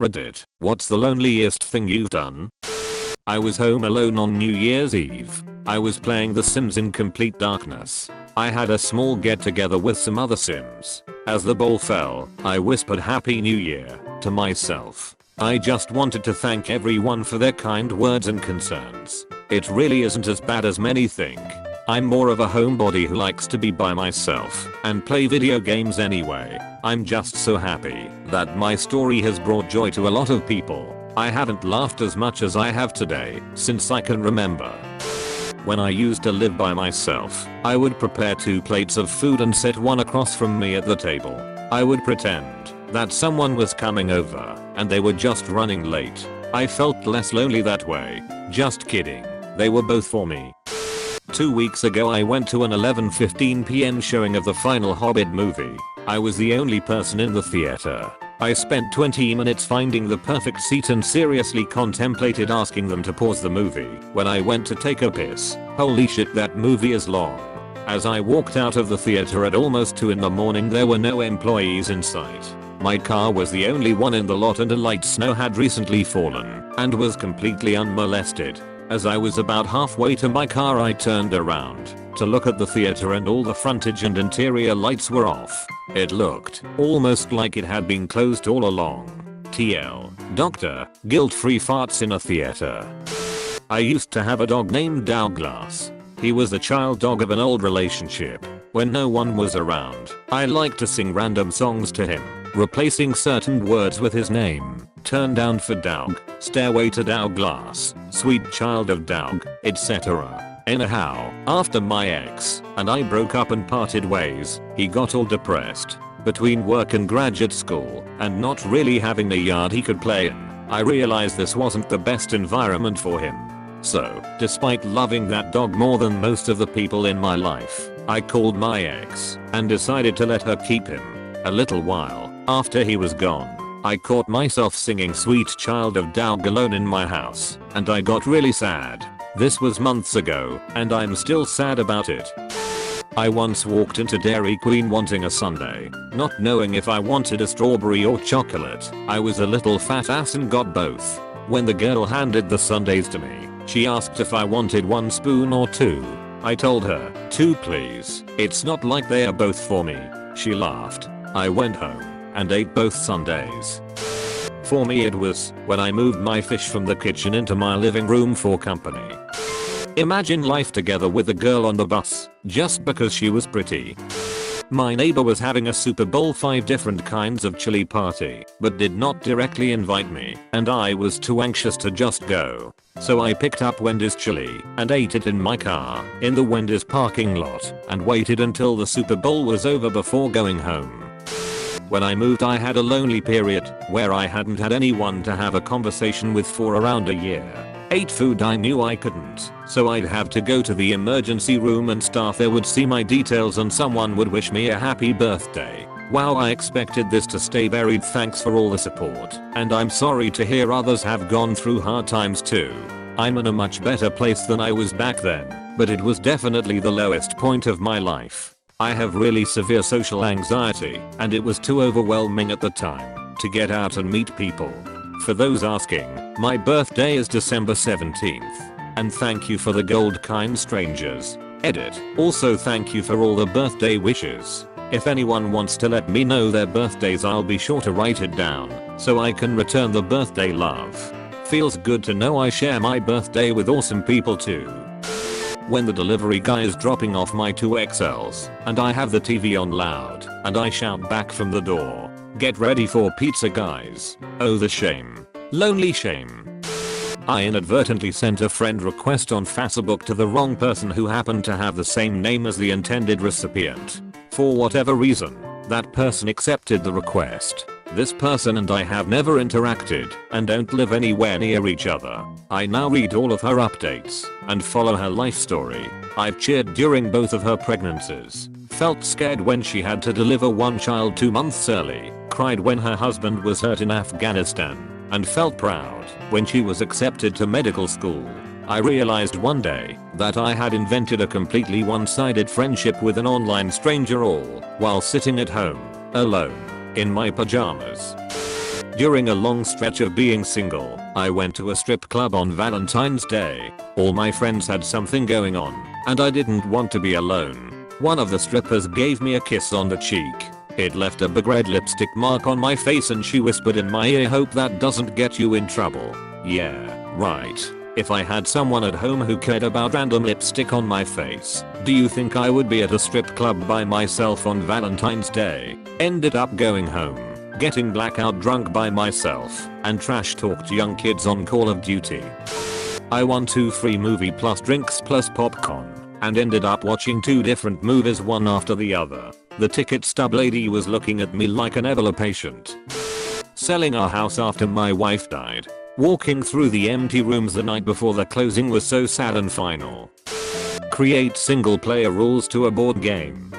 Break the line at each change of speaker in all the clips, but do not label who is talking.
Reddit, what's the loneliest thing you've done? I was home alone on New Year's Eve. I was playing The Sims in complete darkness. I had a small get together with some other Sims. As the ball fell, I whispered Happy New Year to myself. I just wanted to thank everyone for their kind words and concerns. It really isn't as bad as many think. I'm more of a homebody who likes to be by myself and play video games anyway. I'm just so happy that my story has brought joy to a lot of people. I haven't laughed as much as I have today since I can remember. When I used to live by myself, I would prepare 2 plates of food and set one across from me at the table. I would pretend that someone was coming over and they were just running late. I felt less lonely that way. Just kidding. They were both for me. 2 weeks ago I went to an 11:15 PM showing of the final Hobbit movie. I was the only person in the theater. I spent 20 minutes finding the perfect seat and seriously contemplated asking them to pause the movie when I went to take a piss. Holy shit, that movie is long. As I walked out of the theater at almost 2 in the morning, there were no employees in sight. My car was the only one in the lot and a light snow had recently fallen and was completely unmolested. As I was about halfway to my car, I turned around to look at the theater and all the frontage and interior lights were off. It looked almost like it had been closed all along. TL. Doctor, guilt-free farts in a theater. I used to have a dog named Douglas. He was the child dog of an old relationship. When no one was around, I liked to sing random songs to him, replacing certain words with his name. Turn down for Doug, stairway to Douglas, sweet child of Doug, etc. Anyhow, after my ex and I broke up and parted ways, he got all depressed. Between work and graduate school and not really having a yard he could play in, I realized this wasn't the best environment for him. So, despite loving that dog more than most of the people in my life, I called my ex and decided to let her keep him. A little while after he was gone, I caught myself singing Sweet Child of Doug alone in my house, and I got really sad. This was months ago, and I'm still sad about it. I once walked into Dairy Queen wanting a sundae, not knowing if I wanted a strawberry or chocolate. I was a little fat ass and got both. When the girl handed the sundaes to me, she asked if I wanted 1 spoon or 2. I told her, 2 please. It's not like they are both for me. She laughed. I went home and ate both sundaes. For me it was when I moved my fish from the kitchen into my living room for company. Imagine life together with a girl on the bus just because she was pretty. My neighbor was having a Super Bowl 5 different kinds of chili party, but did not directly invite me, and I was too anxious to just go. So I picked up Wendy's chili and ate it in my car in the Wendy's parking lot and waited until the Super Bowl was over before going home. When I moved I had a lonely period where I hadn't had anyone to have a conversation with for around a year. Ate food I knew I couldn't, so I'd have to go to the emergency room and staff there would see my details and someone would wish me a happy birthday. Wow, I expected this to stay buried. Thanks for all the support, and I'm sorry to hear others have gone through hard times too. I'm in a much better place than I was back then, but it was definitely the lowest point of my life. I have really severe social anxiety, and it was too overwhelming at the time to get out and meet people. For those asking, my birthday is December 17th. And thank you for the gold, kind strangers. Edit. Also thank you for all the birthday wishes. If anyone wants to let me know their birthdays, I'll be sure to write it down so I can return the birthday love. Feels good to know I share my birthday with awesome people too. When the delivery guy is dropping off my 2XLs and I have the TV on loud and I shout back from the door, "Get ready for pizza, guys." Oh, the shame. Lonely shame. I inadvertently sent a friend request on Facebook to the wrong person who happened to have the same name as the intended recipient. For whatever reason, that person accepted the request. This person and I have never interacted and don't live anywhere near each other. I now read all of her updates and follow her life story. I've cheered during both of her pregnancies, felt scared when she had to deliver one child 2 months early, cried when her husband was hurt in Afghanistan, and felt proud when she was accepted to medical school. I realized one day that I had invented a completely one-sided friendship with an online stranger, all while sitting at home, alone, in my pajamas. During a long stretch of being single, I went to a strip club on Valentine's Day. All my friends had something going on, and I didn't want to be alone. One of the strippers gave me a kiss on the cheek. It left a big red lipstick mark on my face and she whispered in my ear, "Hope that doesn't get you in trouble." Yeah, right. If I had someone at home who cared about random lipstick on my face, do you think I would be at a strip club by myself on Valentine's Day? Ended up going home, getting blackout drunk by myself, and trash talked young kids on Call of Duty. I won 2 free movie plus drinks plus popcorn, and ended up watching 2 different movies one after the other. The ticket stub lady was looking at me like an Ebola patient. Selling our house after my wife died. Walking through the empty rooms the night before the closing was so sad and final. Create single player rules to a board game.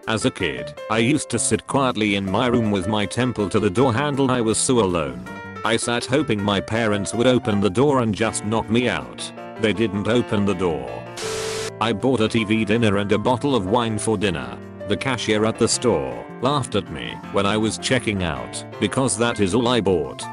As a kid, I used to sit quietly in my room with my temple to the door handle. I was so alone. I sat hoping my parents would open the door and just knock me out. They didn't open the door. I bought a TV dinner and a bottle of wine for dinner. The cashier at the store laughed at me when I was checking out because that is all I bought.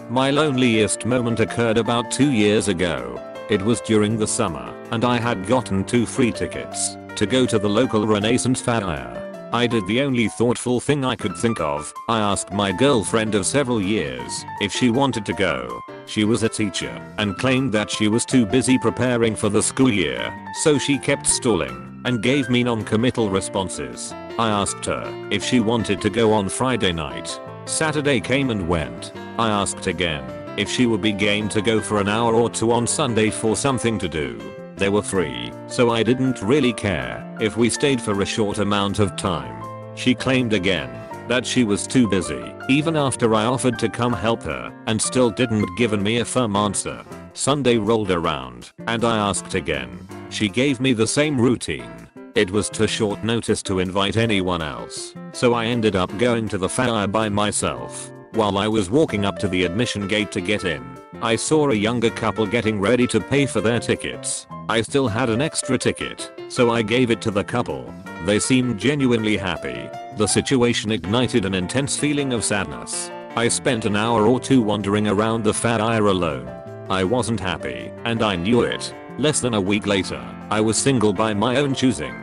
My loneliest moment occurred about 2 years ago. It was during the summer and I had gotten 2 free tickets to go to the local Renaissance fair. I did the only thoughtful thing I could think of. I asked my girlfriend of several years if she wanted to go. She was a teacher and claimed that she was too busy preparing for the school year, so she kept stalling and gave me non-committal responses. I asked her if she wanted to go on Friday night. Saturday came and went. I asked again if she would be game to go for an hour or 2 on Sunday for something to do. They were free, so I didn't really care if we stayed for a short amount of time. She claimed again that she was too busy, even after I offered to come help her, and still didn't give me a firm answer. Sunday rolled around, and I asked again. She gave me the same routine. It was too short notice to invite anyone else, so I ended up going to the fair by myself. While I was walking up to the admission gate to get in, I saw a younger couple getting ready to pay for their tickets. I still had an extra ticket, so I gave it to the couple. They seemed genuinely happy. The situation ignited an intense feeling of sadness. I spent an hour or 2 wandering around the fair alone. I wasn't happy, and I knew it. Less than a week later, I was single by my own choosing.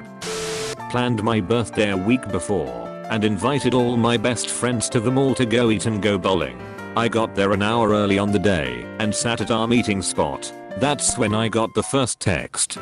Planned my birthday a week before, and invited all my best friends to the mall to go eat and go bowling. I got there an hour early on the day and sat at our meeting spot. That's when I got the first text.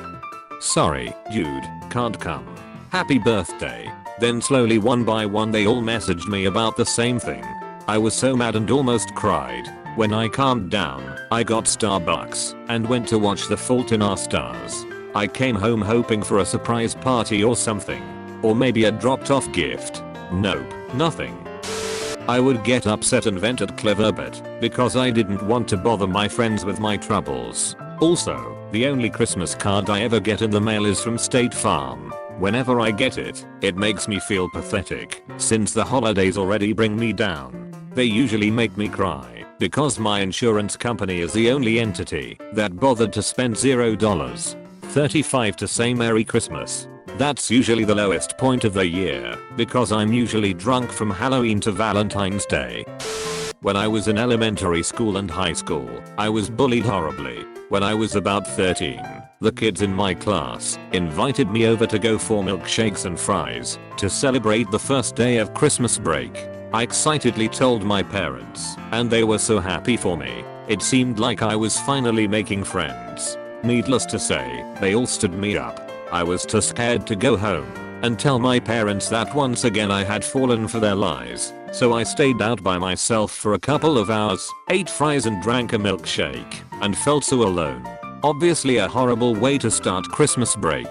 "Sorry, dude, can't come. Happy birthday." Then slowly one by one they all messaged me about the same thing. I was so mad and almost cried. When I calmed down, I got Starbucks and went to watch The Fault in Our Stars. I came home hoping for a surprise party or something. Or maybe a dropped off gift. Nope, nothing. I would get upset and vent at Cleverbit because I didn't want to bother my friends with my troubles. Also, the only Christmas card I ever get in the mail is from State Farm. Whenever I get it, it makes me feel pathetic since the holidays already bring me down. They usually make me cry because my insurance company is the only entity that bothered to spend $0.35 to say Merry Christmas. That's usually the lowest point of the year because I'm usually drunk from Halloween to Valentine's Day. When I was in elementary school and high school, I was bullied horribly. When I was about 13, the kids in my class invited me over to go for milkshakes and fries to celebrate the first day of Christmas break. I excitedly told my parents, and they were so happy for me. It seemed like I was finally making friends. Needless to say, they all stood me up. I was too scared to go home and tell my parents that once again I had fallen for their lies, so I stayed out by myself for a couple of hours, ate fries and drank a milkshake, and felt so alone. Obviously a horrible way to start Christmas break.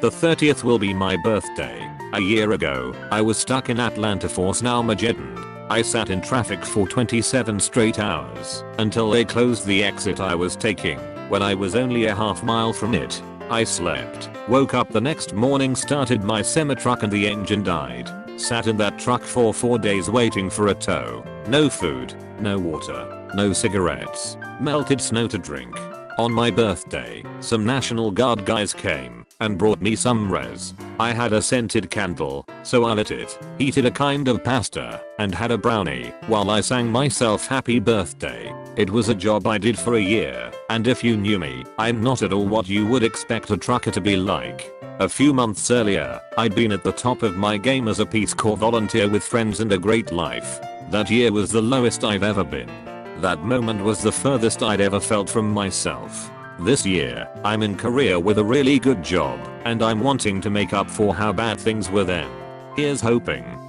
The 30th will be my birthday. A year ago, I was stuck in Atlanta for Snowmageddon. I sat in traffic for 27 straight hours until they closed the exit I was taking. When I was only a half mile from it, I slept, woke up the next morning, started my semi-truck and the engine died. Sat in that truck for 4 days waiting for a tow. No food, no water, no cigarettes, melted snow to drink. On my birthday, some National Guard guys came and brought me some res. I had a scented candle, so I lit it, heated a kind of pasta, and had a brownie while I sang myself happy birthday. It was a job I did for a year, and if you knew me, I'm not at all what you would expect a trucker to be like. A few months earlier, I'd been at the top of my game as a Peace Corps volunteer with friends and a great life. That year was the lowest I've ever been. That moment was the furthest I'd ever felt from myself. This year, I'm in Korea with a really good job, and I'm wanting to make up for how bad things were then. Here's hoping.